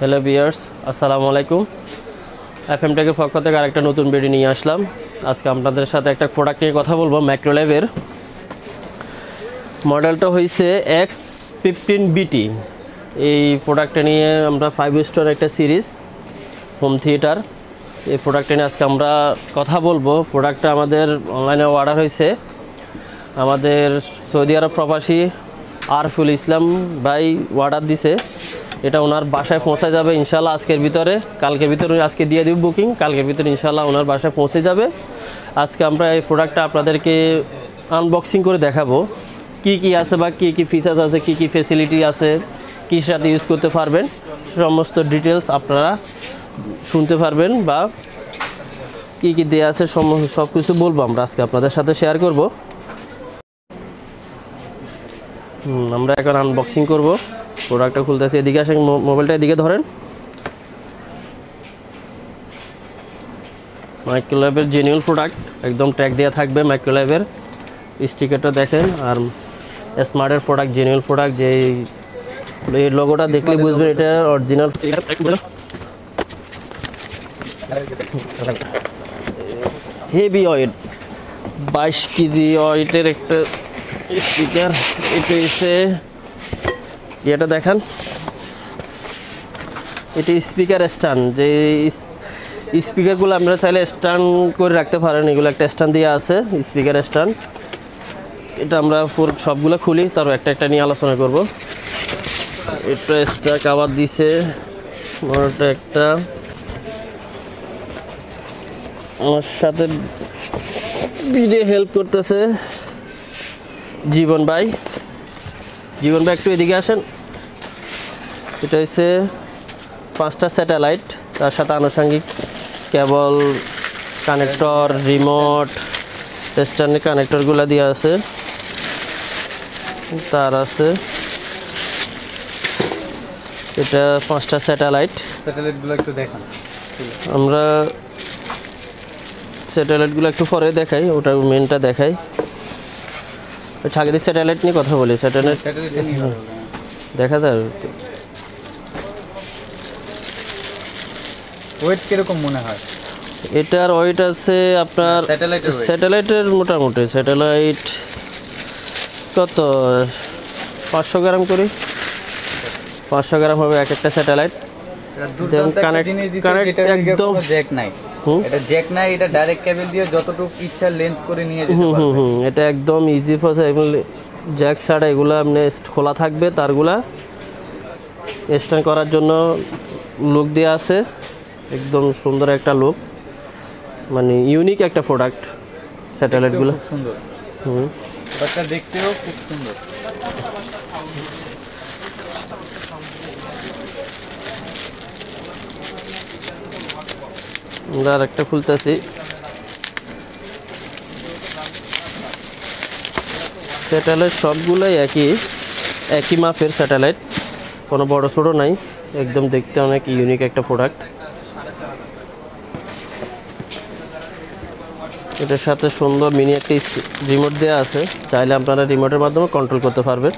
Hello viewers, আসসালামু আলাইকুম। FM টেকের পক্ষ থেকে আরেকটা নতুন ভিডিও নিয়ে আসলাম। আজকে আপনাদের সাথে একটা প্রোডাক্ট নিয়ে কথা বলবো। মাইক্রোল্যাবের মডেলটা হয়েছে X15BT। এই প্রোডাক্টটা নিয়ে আমরা 5 স্টার একটা সিরিজ হোম থিয়েটার, এই প্রোডাক্টটা নিয়ে আজকে আমরা কথা বলবো। প্রোডাক্টটা আমাদের অনলাইনে অর্ডার হয়েছে। আমাদের সৌদি আরব প্রবাসী আরফুল ইসলাম ভাই অর্ডার দিছে। এটা ওনার বাসায় পৌঁছে যাবে ইনশাল্লাহ আজকের ভিতরে, কালকের ভিতরে আজকে দিয়ে দিব বুকিং, কালকের ভিতরে ইনশাল্লাহ ওনার বাসায় পৌঁছে যাবে। আজকে আমরা এই প্রোডাক্টটা আপনাদেরকে আনবক্সিং করে দেখাবো, কি কি আছে বা কি কি ফিচার্স আছে, কি কি ফ্যাসিলিটি আছে, কী সাথে ইউজ করতে পারবেন, সমস্ত ডিটেলস আপনারা শুনতে পারবেন বা কি কি দেওয়া আছে সব কিছু বলবো আমরা আজকে আপনাদের সাথে শেয়ার করব। আমরা এখন আনবক্সিং করব। প্রোডাক্টটা খুলতেছি, এদিকে আসেন, মোবাইলটা এদিকে ধরেন। মাইক্রোল্যাবের জেনুইন প্রোডাক্ট, একদম ট্যাগ দেওয়া থাকবে মাইক্রোল্যাবের, স্টিকারটা দেখেন। আর স্মার্টের প্রোডাক্ট, জেনুইন প্রোডাক্ট, যে এই লোগোটা দেখলে বুঝবেন এটা অরিজিনাল। হেভি ওয়েট, 22 কেজি ওয়েটের একটা স্পিকার। এটা হচ্ছে এটা দেখেন, এটা স্পিকার স্ট্যান্ড। যে স্পিকারগুলো আপনারা চাইলে স্ট্যান্ড করে রাখতে পারেন, এগুলো একটা স্ট্যান্ড দিয়ে আছে, স্পিকার স্ট্যান্ড। এটা আমরা সবগুলো খুলি, তারপর একটা একটা নিয়ে আলোচনা করব। এটা এক্সট্রা কাভার দিছে, ওটা একটা। আমার সাথে ভিডিও হেল্প করতেছে জীবন ভাই। জীবন ভাই একটু এদিকে আসেন। এটা হচ্ছে 5টা স্যাটেলাইট, তার সাথে আনুষঙ্গিক কেবল, কানেক্টর, রিমোট, স্ট্যান্ডের কানেক্টরগুলো দেওয়া আছে। তার আছে এটা 5টা স্যাটেলাইটগুলো একটু দেখান। আমরা স্যাটেলাইটগুলো একটু পরে দেখাই, ওটা মেনটা দেখাই। আগে স্যাটেলাইট নিয়ে কথা বলি। স্যাটেলাইট দেখা যায়। ওয়েট কিরকম মনে হয়? এটার ওয়েট আছে আপনার স্যাটেলাইটের মোটামুটি স্যাটেলাইট কত 500 গ্রাম করে, 500 গ্রাম হবে এক একটা স্যাটেলাইট। একদম জ্যাক নাই, এটা জ্যাক নাই, এটা ডাইরেক্ট কেবল দিয়ে যতটুকু ইচ্ছা লেন্থ করে নিয়ে যেতে পারবেন। এটা একদম ইজি প্রসেস। জ্যাক ছাড়া এগুলো আপনি খোলা থাকবে, তারগুলা স্ট্যান্ড করার জন্য লুক দেওয়া আছে, একদম সুন্দর একটা লুক, মানে ইউনিক একটা প্রোডাক্ট স্যাটেলাইটগুলো। খুব সুন্দর, প্রোডাক্টটা দেখতেও খুব সুন্দর। আমরা আরেকটা খুলতেছি। স্যাটেলাইট সবগুলোই একই মাপের স্যাটেলাইট, কোনো বড় ছোটো নাই, একদম দেখতে অনেক ইউনিক একটা প্রোডাক্ট। এটার সাথে সুন্দর মিনি একটা রিমোট দেওয়া আছে, চাইলে আপনারা রিমোটের মাধ্যমে কন্ট্রোল করতে পারবেন।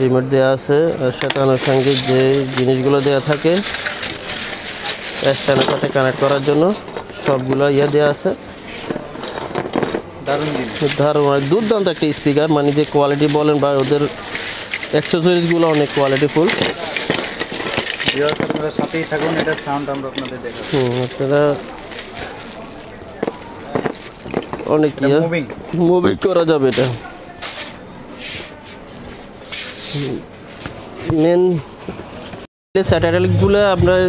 রিমোট দেওয়া আছে, এর সাথে আনুষঙ্গিক যে জিনিসগুলো দেওয়া থাকে স্ট্যান্ডের সাথে কানেক্ট করার জন্য সবগুলো দেওয়া আছে। দারুণ দুর্দান্ত একটা স্পিকার, মানে যে কোয়ালিটি বলেন বা ওদের অ্যাক্সেসরিজগুলো অনেক কোয়ালিটিফুল। আপনারা সাথেই থাকুন, এটা সাউন্ড আমরা আপনাদের দেখাবো। আপনারা অনেক মুভিং করা যাবে। এটা মেন স্যাটেলাইটগুলো আপনার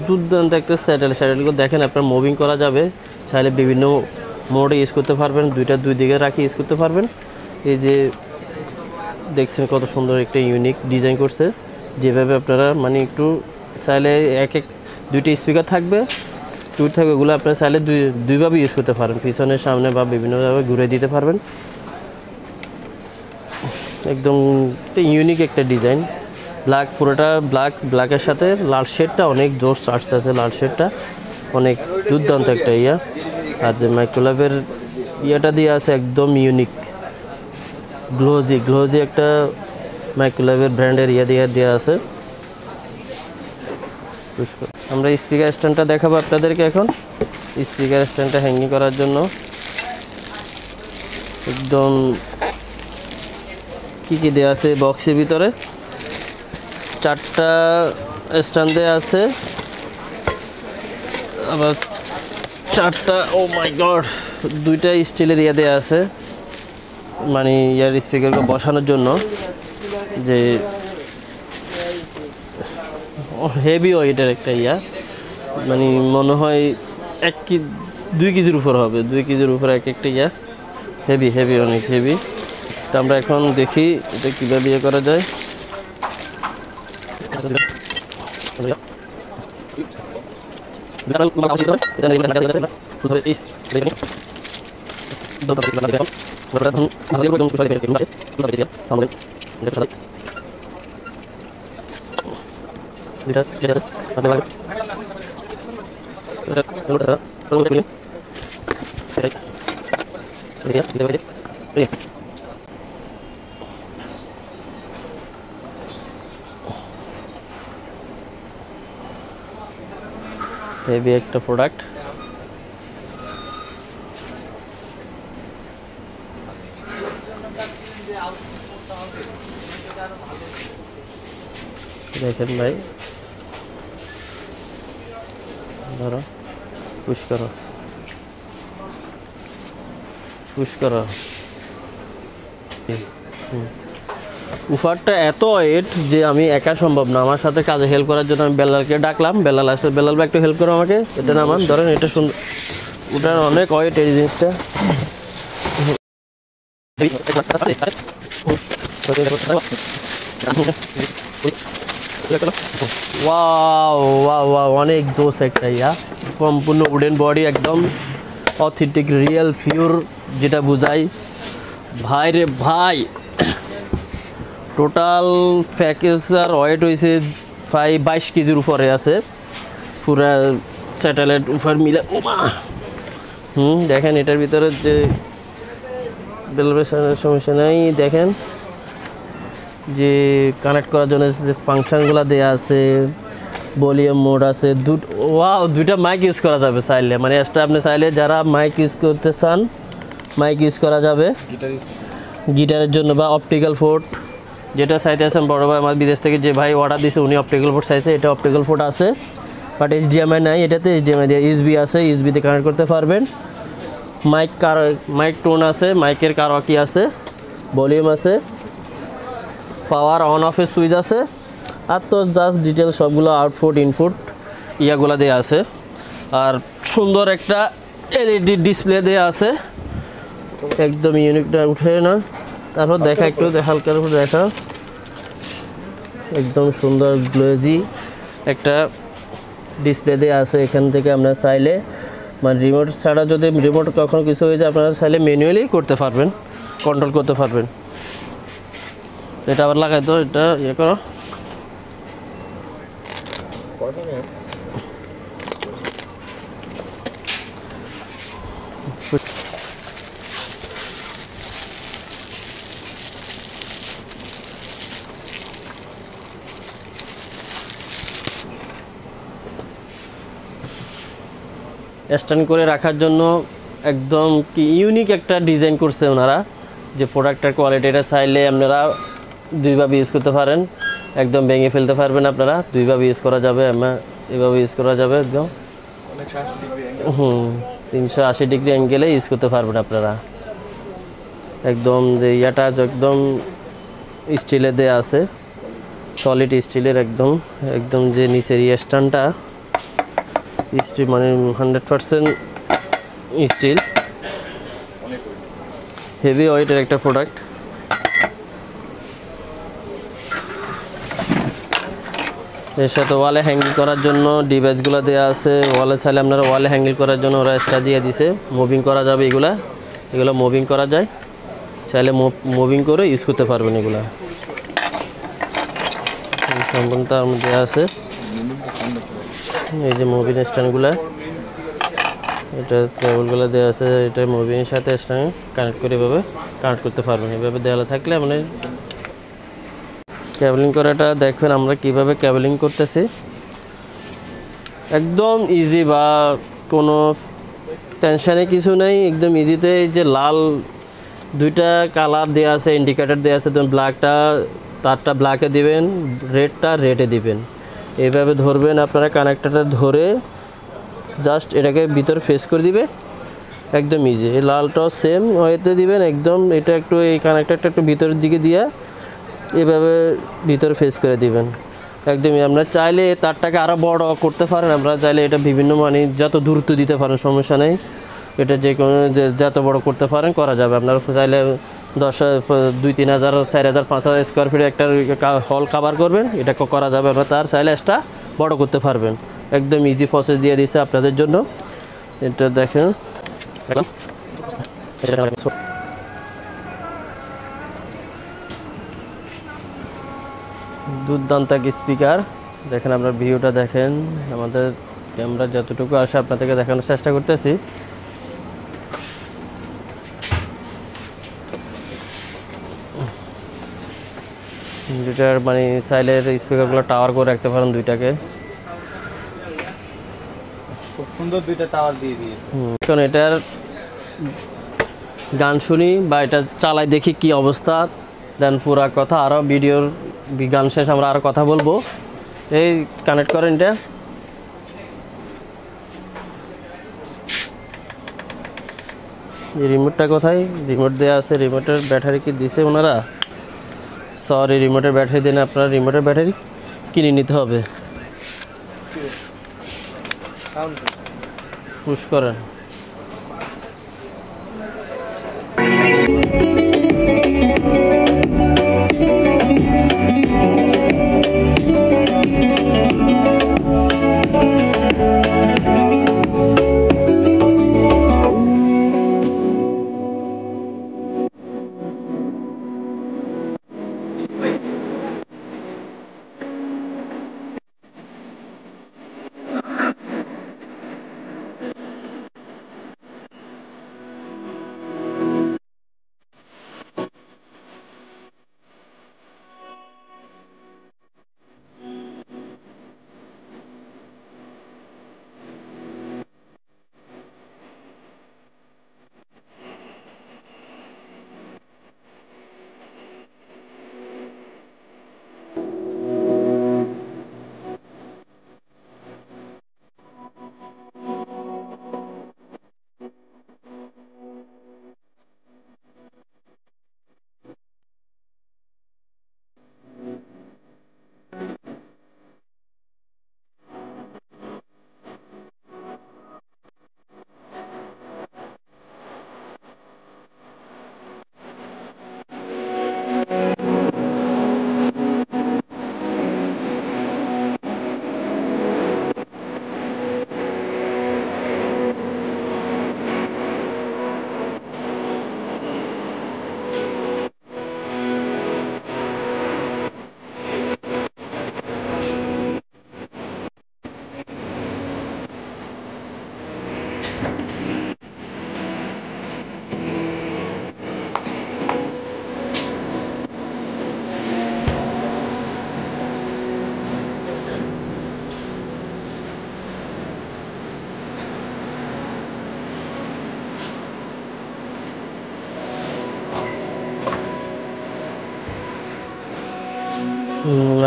দুর্দান্ত একটা স্যাটেলাইটগুলো দেখেন, আপনার মুভিং করা যাবে, চাইলে বিভিন্ন মোডে ইউজ করতে পারবেন, দুই দিকে রাখি ইউজ করতে পারবেন। এই যে দেখছেন কত সুন্দর একটা ইউনিক ডিজাইন করছে, যেভাবে আপনারা মানে একটু চাইলে দুইটা স্পিকার থাকবে, ওগুলো আপনারা চাইলে দুইভাবে ইউজ করতে পারেন, পিছনে সামনে বা বিভিন্নভাবে ঘুরে দিতে পারবেন। একদম ইউনিক একটা ডিজাইন, ব্ল্যাক, পুরোটা ব্ল্যাকের সাথে লাল শেডটা অনেক জোর আসতেছে, লাল শেডটা অনেক দুর্দান্ত একটা ইয়া। আর যে মাইক্রোল্যাবের ইয়েটা দিয়ে আছে একদম ইউনিক, গ্লোজি একটা মাইক্রোল্যাবের ব্র্যান্ডের ইয়ে দিয়ে দেওয়া আছে। আমরা স্পিকার স্ট্যান্ডটা দেখাবো আপনাদেরকে এখন। স্পিকার স্ট্যান্ডটা হ্যাঙ্গিং করার জন্য একদম কি দেওয়া আছে বক্সের ভিতরে, 4টা স্ট্যান্ড দেওয়া আছে, আবার 4টা, ও মাই গড, 2টা স্টিলের ইয়ে দেওয়া আছে, মানে ইয়ার স্পিকারকে বসানোর জন্য, যে হেভি ওয়েটের একটা ইয়া, মানে মনে হয় 2 কেজির উপর হবে, 2 কেজির উপর একটা ইয়া, হেভি অনেক হেভি। তো আমরা এখন দেখি এটা কীভাবে ইয়ে করা যায়। হেভি একটা প্রোডাক্ট। দেখেন ভাই, ধরো, পুশ করো। উফারটা এত ওয়েট যে আমি একা সম্ভব না, আমার সাথে কাজে হেল্প করার জন্য আমি বেলালকে ডাকলাম। বেলাল আসলে, বেলাল ভাই একটু হেল্প করো আমাকে, এটা নামান, ধরেন এটা সুন্দর, ওটার অনেক ওয়েট এই জিনিসটা। ওয়াও, অনেক জোস একটা ইয়া, সম্পূর্ণ উডেন বডি, একদম অথেন্টিক রিয়েল পিওর, যেটা বোঝাই ভাই রে ভাই। টোটাল প্যাকেজ আর ওয়েট হয়েছে প্রায় 22 কেজির উপরে আছে, পুরা স্যাটেলাইট উপর মিলে। ওমা, দেখেন এটার ভিতরে যে বেলবেশনের সমস্যা নেই, দেখেন যে কানেক্ট করার জন্য যে ফাংশনগুলো দেওয়া আছে, ভলিউম মোড আছে, ওয়াও, 2টা মাইক ইউজ করা যাবে চাইলে, মানে এক্সট্রা আপনি চাইলে যারা মাইক ইউজ করতে চান মাইক ইউজ করা যাবে গিটারের জন্য, বা অপটিক্যাল পোর্ট যেটা চাইতে আছেন। বড় ভাই আমার বিদেশ থেকে যে ভাই অর্ডার দিয়েছে উনি অপটিক্যাল পোর্ট চাইছে, এটা অপটিক্যাল পোর্ট আছে, বাট HDMI নাই, এটাতে HDMI দিয়ে USB আছে, USB তে কানেক্ট করতে পারবেন। মাইক টোন আছে, মাইকের কারওয়াকি আছে, ভলিউম আছে, পাওয়ার অন অফের সুইচ আছে, আর তো জাস্ট ডিটেল সবগুলো আউটপুট ইনপুট ইয়াগুলো দেওয়া আছে। আর সুন্দর একটা LED ডিসপ্লে দেওয়া আছে, একদম ইউনিকটা উঠে না। তারপর দেখা একটু হালকার উপর দেখা, একদম সুন্দর গ্লোজি একটা ডিসপ্লে দেওয়া আছে। এখান থেকে আমরা চাইলে, মানে রিমোট ছাড়া যদি রিমোট কখনো কিছু হয়ে যায় আপনারা চাইলে ম্যানুয়ালি করতে পারবেন, কন্ট্রোল করতে পারবেন। এটা আবার লাগাই তো, এটা ইয়ে করো। স্ট্যান্ড করে রাখার জন্য একদম কি ইউনিক একটা ডিজাইন করছে ওনারা, যে প্রোডাক্টের কোয়ালিটিটা চাইলে আপনারা 2 ভাবে ইউজ করতে পারেন, একদম ভেঙে ফেলতে পারবেন আপনারা, 2 ভাবে ইউজ করা যাবে, এভাবে ইউজ করা যাবে, একদম 380 ডিগ্রি অ্যাঙ্গেলে ইউজ করতে পারবেন আপনারা। একদম যে ইয়াটা একদম স্টিলে দেয়া আছে, সলিড স্টিলের, একদম যে নিচের স্ট্যান্ডটা স্টিল, মানে 100% স্টিল, হেভি ওয়েটের একটা প্রোডাক্ট। এর সাথে ওয়ালে হ্যাঙ্গিং করার জন্য ডিভাইসগুলো দেওয়া আছে, ওয়ালে চাইলে আপনারা ওয়ালে হ্যাঙ্গিং করার জন্য ওরা এক্সট্রা দিয়ে দিছে, মুভিং করা যাবে, এগুলো মুভিং করা যায়, চাইলে মুভিং করে ইউজ করতে পারবেন। এগুলো সম্পূর্ণ তার মধ্যে আছে, এই যে মুভিং স্ট্যান্ডগুলো, এটা কেবলগুলো দেওয়া আছে, এটা মুভিংয়ের সাথে স্ট্যান্ড কানেক্ট করে এভাবে কানেক্ট করতে পারবেন। এভাবে দেওয়া থাকলে মানে কেবলিং করাটা দেখবেন আমরা কিভাবে কেবলিং করতেছি। একদম ইজি, বা কোনো টেনশানে কিছু নেই, একদম ইজিতে। এই যে লাল দুইটা কালার দেওয়া আছে, ইন্ডিকেটর দেওয়া আছে, তুমি ব্ল্যাকটা তারটা ব্ল্যাকে দিবেন, রেডটা রেডে দিবেন। এইভাবে ধরবেন আপনারা, কানেক্টরটা ধরে জাস্ট এটাকে ভিতরে ফেস করে দিবে, একদম ইজি। এই লালটাও সেম ওয়েতে দিবেন একদম, এটা একটু এই কানেক্টরটা একটু ভিতরের দিকে দিয়ে এভাবে ভিতরে ফেস করে দিবেন একদমই। আমরা চাইলে তারটাকে আরও বড় করতে পারেন, আমরা চাইলে এটা বিভিন্ন মানে যত দূরত্ব দিতে পারেন, সমস্যা নেই। এটা যে কোনো যত বড় করতে পারেন করা যাবে। আপনারা চাইলে 2-3 হাজার 4 হাজার 5 হাজার স্কোয়ার ফিট একটা হল কাভার করবেন, এটা করা যাবে। আমরা তার চাইলে এক্সট্রা বড় করতে পারবেন, একদম ইজি প্রসেস দিয়ে দিছে আপনাদের জন্য। এটা দেখেন, দুর্দান্ত এক স্পিকার। দেখেন আপনার ভিউটা দেখেন, আমাদের ক্যামেরা যতটুকু আসে আপনাদেরকে দেখানোর চেষ্টা করতেছি। দুইটার মানে চাইলে স্পিকারগুলো টাওয়ার করে রাখতে পারেন দুইটাকে। খুব সুন্দর দুইটা টাওয়ার দিয়ে দিয়েছে। কারণ এটার গান শুনি বা এটা চালাই দেখি কি অবস্থা, দেন পুরা কথা আরও ভিডিওর গান শেষ আমরা আরও কথা বলবো। এই কানেক্ট করেন এটা, এই রিমোটটা কোথায়? রিমোট দেওয়া আছে, রিমোটের ব্যাটারি কি দিছে ওনারা? সরি, রিমোটের ব্যাটারি দিন, আপনার রিমোটের ব্যাটারি কিনে নিতে হবে। পুশ করেন।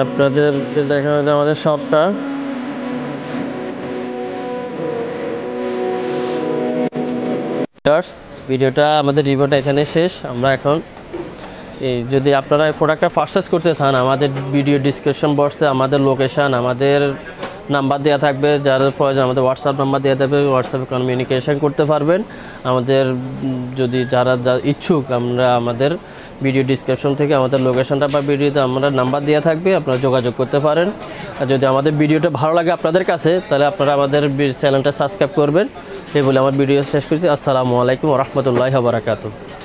আপনাদের দেখা যাচ্ছে আমাদের শপটা ভিডিওটা আমাদের রিভিউটা এখানে শেষ। আমরা এখন এই যদি আপনারা এই প্রোডাক্টটা পারচেস করতে চান, আমাদের ভিডিও ডিসক্রিপশন বক্সে আমাদের লোকেশান, আমাদের নাম্বার দেওয়া থাকবে, যারা প্রয়োজন আমাদের হোয়াটসঅ্যাপ নাম্বার দেওয়া থাকবে, হোয়াটসঅ্যাপে কমিউনিকেশন করতে পারবেন। আমাদের যদি যারা ইচ্ছুক, আমরা আমাদের ভিডিও ডিসক্রিপশন থেকে আমাদের লোকেশনটা বা ভিডিওতে আমরা নাম্বার দেওয়া থাকবে, আপনারা যোগাযোগ করতে পারেন। আর যদি আমাদের ভিডিওটা ভালো লাগে আপনাদের কাছে, তাহলে আপনারা আমাদের চ্যানেলটা সাবস্ক্রাইব করবেন। এই বলে আমার ভিডিও শেষ করছি। আসসালামু আলাইকুম ওয়া রাহমাতুল্লাহি ওয়া বারাকাতুহু।